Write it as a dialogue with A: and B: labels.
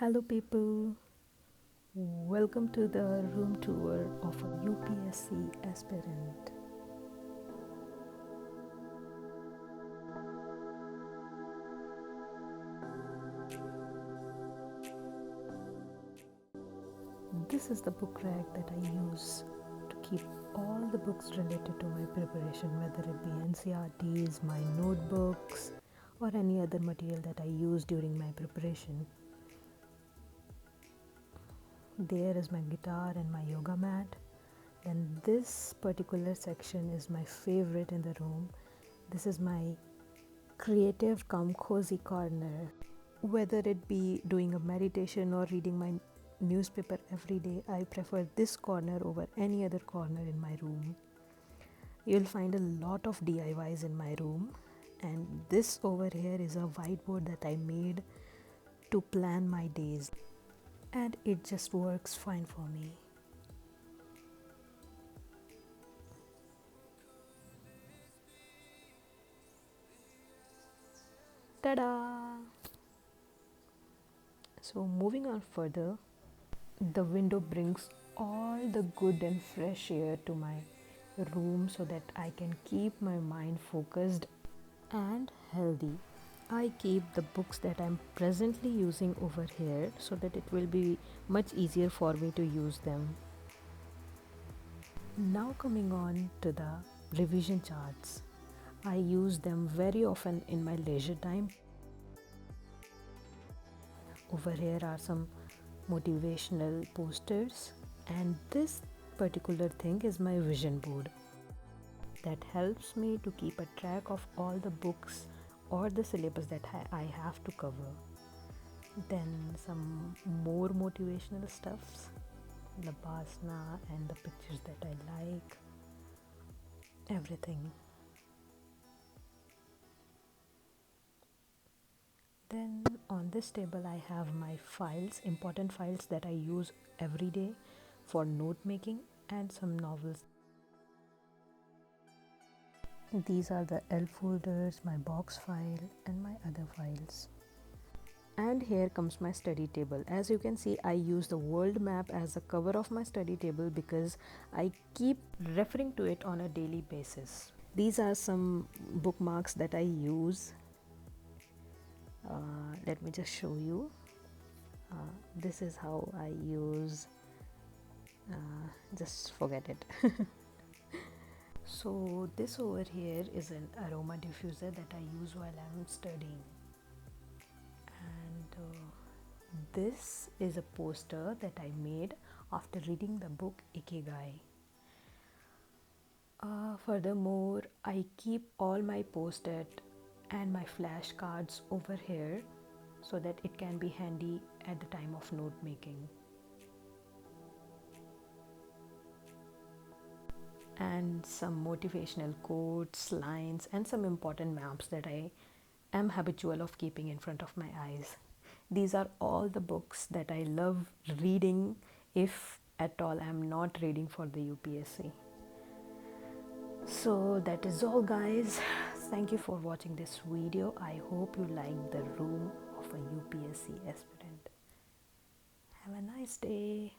A: Hello, people. Welcome to the room tour of a UPSC aspirant. This is the book rack that I use to keep all the books related to my preparation, whether it be NCRTs, my notebooks, or any other material that I use during my preparation. There is my guitar and my yoga mat. And this particular section is my favorite in the room. This is my creative cum cozy corner. Whether it be doing a meditation or reading my newspaper every day, I prefer this corner over any other corner in my room. You'll find a lot of DIYs in my room, and this over here is a whiteboard that I made to plan my days, and it just works fine for me. Ta-da! So moving on further, the window brings all the good and fresh air to my room so that I can keep my mind focused and healthy. I keep the books that I'm presently using over here so that it will be much easier for me to use them. Now coming on to the revision charts. I use them very often in my leisure time. Over here are some motivational posters, and this particular thing is my vision board that helps me to keep a track of all the books or the syllabus that I have to cover. Then some more motivational stuffs, the basna and the pictures that I like, everything. Then on this table I have my files, important files that I use every day for note making, and some novels. These are the L folders, my box file and my other files. And here comes my study table. As you can see, I use the world map as the cover of my study table because I keep referring to it on a daily basis. These are some bookmarks that I use. Let me just show you. This is how I use. Just forget it. So this over here is an aroma diffuser that I use while I'm studying, and this is a poster that I made after reading the book Ikigai. Furthermore, I keep all my post-it and my flashcards over here so that it can be handy at the time of note making. And some motivational quotes, lines, and some important maps that I am habitual of keeping in front of my eyes. These are all the books that I love reading if at all I am not reading for the UPSC. So that is all, guys. Thank you for watching this video. I hope you like the room of a UPSC aspirant. Have a nice day.